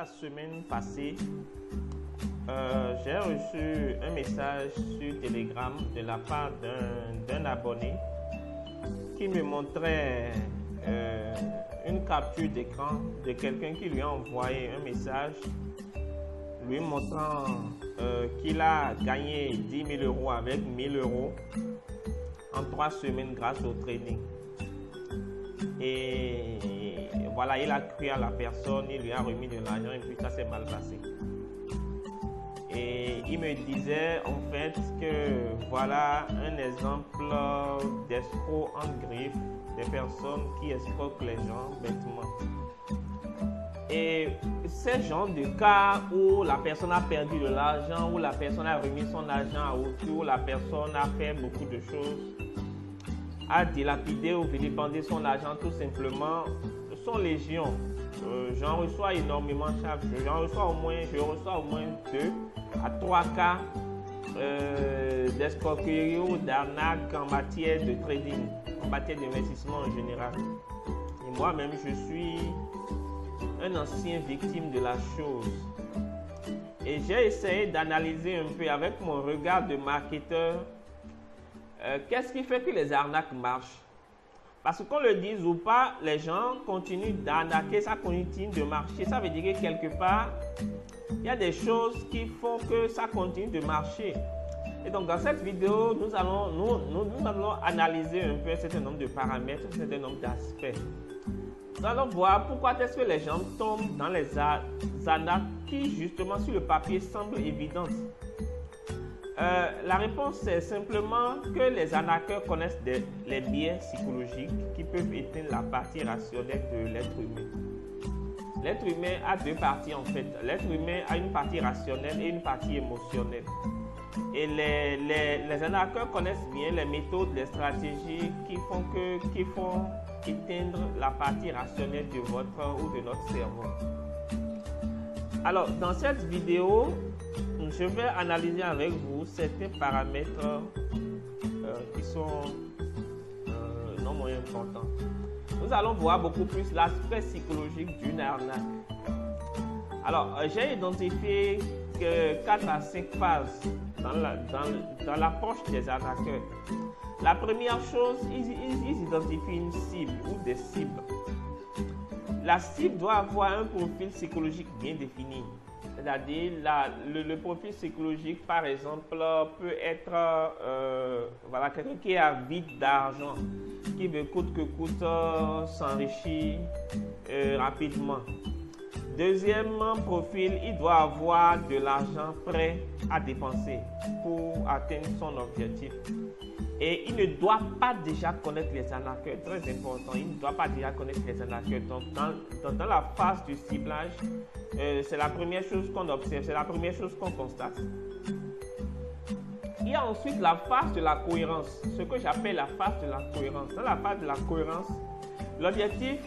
la semaine passée, j'ai reçu un message sur Telegram de la part d'un abonné qui me montrait une capture d'écran de quelqu'un qui lui a envoyé un message lui montrant qu'il a gagné 10 000 euros avec 1 000 euros en 3 semaines grâce au trading. Et voilà, il a cru à la personne, il lui a remis de l'argent et puis ça s'est mal passé. Et il me disait en fait que voilà un exemple d'escroc en griffe, des personnes qui escroquent les gens bêtement. Et ces genres de cas où la personne a perdu de l'argent, où la personne a remis son argent à autrui, où la personne a fait beaucoup de choses, a dilapidé ou vilipendé son argent tout simplement, sont légion. J'en reçois énormément chaque jour. Je reçois au moins 2 à 3 cas d'escroquerie ou d'arnaque en matière de trading, en matière d'investissement en général. Et moi-même, je suis un ancien victime de la chose. Et j'ai essayé d'analyser un peu avec mon regard de marketeur qu'est-ce qui fait que les arnaques marchent. Parce qu'on le dise ou pas, les gens continuent d'arnaquer, ça continue de marcher. Ça veut dire que quelque part, il y a des choses qui font que ça continue de marcher. Et donc dans cette vidéo, nous allons analyser un peu un certain nombre de paramètres, un certain nombre d'aspects. Nous allons voir pourquoi est-ce que les gens tombent dans les arnaques qui justement sur le papier semblent évidentes. La réponse c'est simplement que les arnaqueurs connaissent les biais psychologiques qui peuvent éteindre la partie rationnelle de l'être humain. L'être humain a 2 parties en fait. L'être humain a une partie rationnelle et une partie émotionnelle. Et les arnaqueurs connaissent bien les méthodes, les stratégies qui font éteindre la partie rationnelle de votre ou de notre cerveau. Alors, dans cette vidéo, je vais analyser avec vous certains paramètres qui sont non moins importants. Nous allons voir beaucoup plus l'aspect psychologique d'une arnaque. Alors, j'ai identifié 4 à 5 phases dans l'approche des arnaqueurs. La première chose, ils identifient une cible ou des cibles. La cible doit avoir un profil psychologique bien défini. C'est-à-dire, le profil psychologique, par exemple, peut être voilà, quelqu'un qui est avide d'argent, qui veut coûte que coûte s'enrichir rapidement. Deuxième profil, il doit avoir de l'argent prêt à dépenser pour atteindre son objectif. Et il ne doit pas déjà connaître les arnaqueurs, très important, il ne doit pas déjà connaître les arnaqueurs. Donc, dans la phase du ciblage, c'est la première chose qu'on observe, c'est la première chose qu'on constate. Il y a ensuite la phase de la cohérence, ce que j'appelle la phase de la cohérence. Dans la phase de la cohérence, l'objectif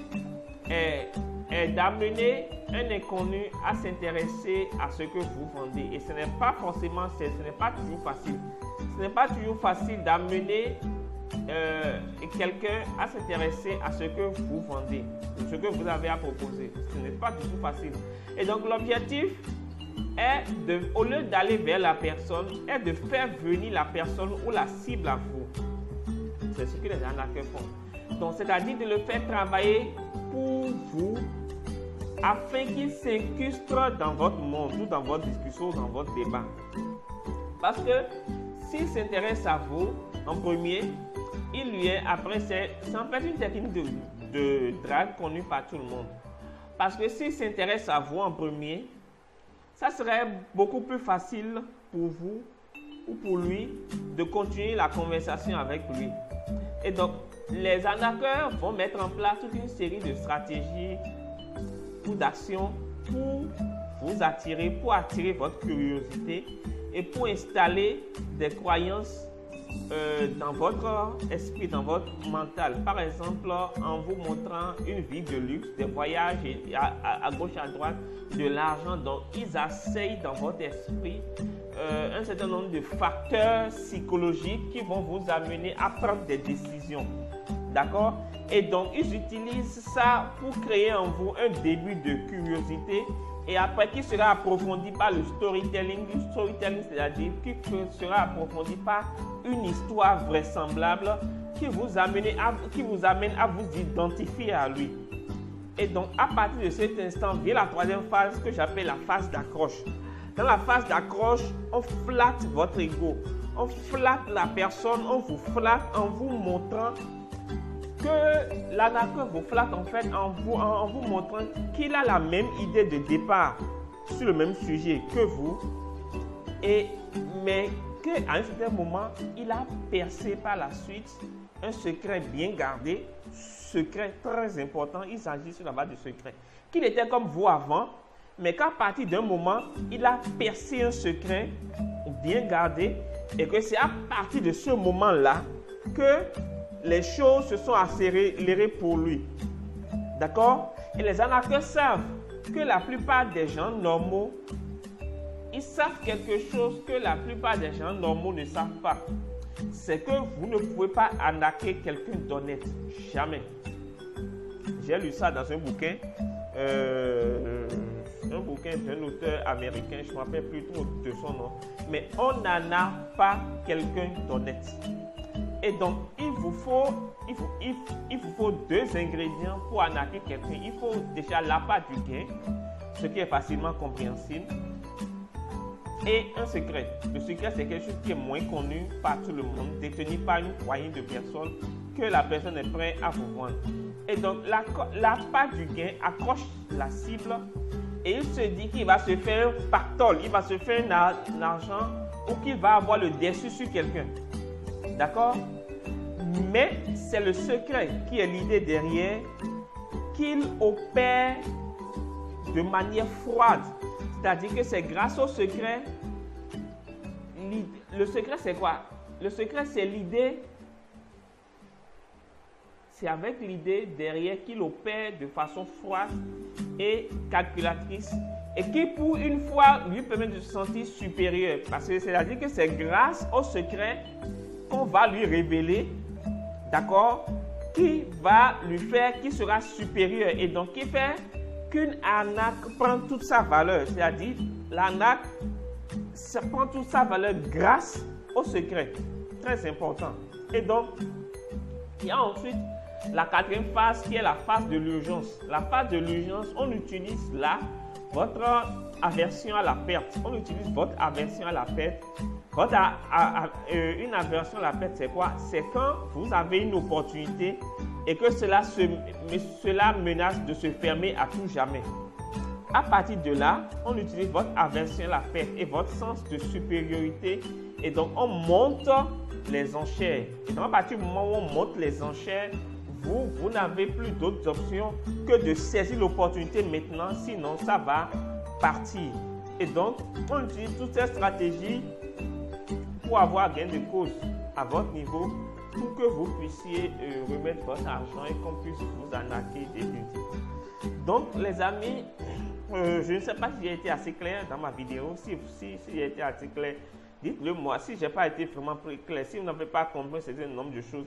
est d'amener un inconnu à s'intéresser à ce que vous vendez. Et ce n'est pas forcément, ce n'est pas toujours facile. Ce n'est pas toujours facile d'amener quelqu'un à s'intéresser à ce que vous vendez, ce que vous avez à proposer. Ce n'est pas toujours facile. Et donc l'objectif est, au lieu d'aller vers la personne, est de faire venir la personne ou la cible à vous. C'est ce que les arnaqueurs font. Donc c'est-à-dire de le faire travailler pour vous afin qu'il s'incruste dans votre monde ou dans votre discussion, dans votre débat. Parce que s'il s'intéresse à vous en premier, il lui est après, c'est en fait une technique de drague connue par tout le monde. Parce que s'il s'intéresse à vous en premier, ça serait beaucoup plus facile pour vous ou pour lui de continuer la conversation avec lui. Et donc, les arnaqueurs vont mettre en place toute une série de stratégies ou d'actions pour vous attirer, pour attirer votre curiosité et pour installer des croyances dans votre esprit, dans votre mental. Par exemple, en vous montrant une vie de luxe, des voyages à gauche, à droite, de l'argent. Donc, ils asseyent dans votre esprit un certain nombre de facteurs psychologiques qui vont vous amener à prendre des décisions. D'accord? Et donc, ils utilisent ça pour créer en vous un début de curiosité et après qui sera approfondi par le storytelling. Le storytelling, c'est-à-dire qui sera approfondi par une histoire vraisemblable qui vous amène à vous identifier à lui. Et donc, à partir de cet instant, vient la troisième phase que j'appelle la phase d'accroche. Dans la phase d'accroche, on flatte votre ego. On flatte la personne, on vous flatte en vous montrant que l'arnaqueur vous flatte en fait en vous montrant qu'il a la même idée de départ sur le même sujet que vous, mais qu'à un certain moment, il a percé par la suite un secret bien gardé, secret très important. Il s'agit sur la base du secret, qu'il était comme vous avant, mais qu'à partir d'un moment, il a percé un secret bien gardé et que c'est à partir de ce moment-là que les choses se sont accélérées pour lui. D'accord? Et les arnaqueurs savent que la plupart des gens normaux, ils savent quelque chose que la plupart des gens normaux ne savent pas. C'est que vous ne pouvez pas arnaquer quelqu'un d'honnête. Jamais. J'ai lu ça dans un bouquin d'un auteur américain, je ne me rappelle plus de son nom. Mais on n'en a pas quelqu'un d'honnête. Et donc, il vous faut deux ingrédients pour arnaquer quelqu'un. Il faut déjà l'appât du gain, ce qui est facilement compréhensible, et un secret. Le secret, c'est quelque chose qui est moins connu par tout le monde, détenu par une poignée de personnes que la personne est prête à vous vendre. Et donc, l'appât du gain accroche la cible et il se dit qu'il va se faire un pactole, il va se faire un argent ou qu'il va avoir le dessus sur quelqu'un. D'accord? Mais c'est le secret qui est l'idée derrière, qu'il opère de manière froide. C'est-à-dire que c'est grâce au secret. Le secret, c'est quoi? Le secret, c'est l'idée. C'est avec l'idée derrière qu'il opère de façon froide et calculatrice et qui, pour une fois, lui permet de se sentir supérieur. Parce que c'est-à-dire que c'est grâce au secret qu'on va lui révéler, d'accord, qui va lui faire qu'il sera supérieur et donc qui fait qu'une arnaque prend toute sa valeur. C'est-à-dire, l'arnaque prend toute sa valeur grâce au secret. Très important. Et donc, il y a ensuite la quatrième phase qui est la phase de l'urgence. La phase de l'urgence, on utilise là votre aversion à la perte. On utilise votre aversion à la perte. Une aversion à la perte, c'est quoi? C'est quand vous avez une opportunité et que cela menace de se fermer à tout jamais. À partir de là, on utilise votre aversion à la perte et votre sens de supériorité et donc on monte les enchères. Et donc à partir du moment où on monte les enchères, vous n'avez plus d'autres options que de saisir l'opportunité maintenant, sinon ça va partir. Et donc, on utilise toutes ces stratégies pour avoir gain de cause à votre niveau pour que vous puissiez remettre votre argent et qu'on puisse vous arnaquer définitivement. Donc, les amis, je ne sais pas si j'ai été assez clair dans ma vidéo. Si j'ai été assez clair, dites-le moi. Si je n'ai pas été vraiment clair, si vous n'avez pas compris un certain nombre de choses,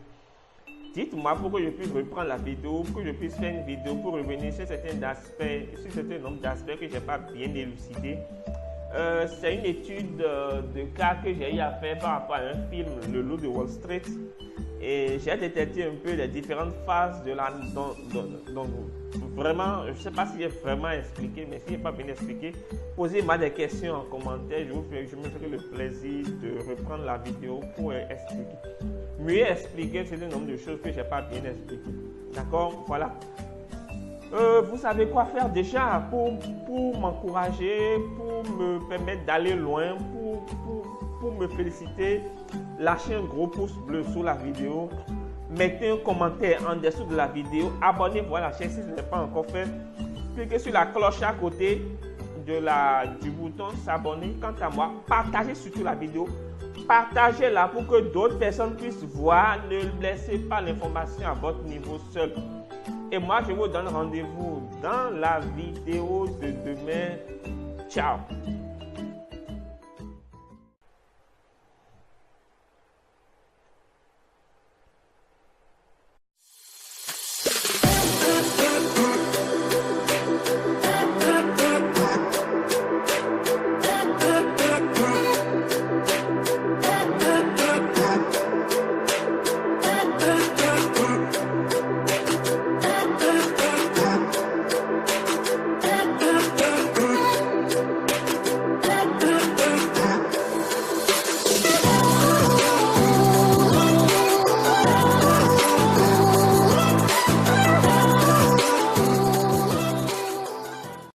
dites-moi pour que je puisse reprendre la vidéo, pour que je puisse faire une vidéo pour revenir sur certains nombre d'aspects que je n'ai pas bien élucidés. C'est une étude de cas que j'ai eu à faire par rapport à un film, Le Loup de Wall Street. Et j'ai détecté un peu les différentes phases de la... Donc, vraiment, je ne sais pas si j'ai vraiment expliqué, mais si je n'ai pas bien expliqué, posez-moi des questions en commentaire. Je me ferai le plaisir de reprendre la vidéo pour expliquer. Mieux expliquer, c'est un nombre de choses que je n'ai pas bien expliqué. D'accord? Voilà. Vous savez quoi faire déjà pour m'encourager, pour me permettre d'aller loin, pour me féliciter. Lâchez un gros pouce bleu sous la vidéo. Mettez un commentaire en dessous de la vidéo. Abonnez-vous à la chaîne si ce n'est pas encore fait. Cliquez sur la cloche à côté du bouton s'abonner. Quant à moi, partagez surtout la vidéo. Partagez-la pour que d'autres personnes puissent voir. Ne laissez pas l'information à votre niveau seul. Et moi, je vous donne rendez-vous dans la vidéo de demain. Ciao!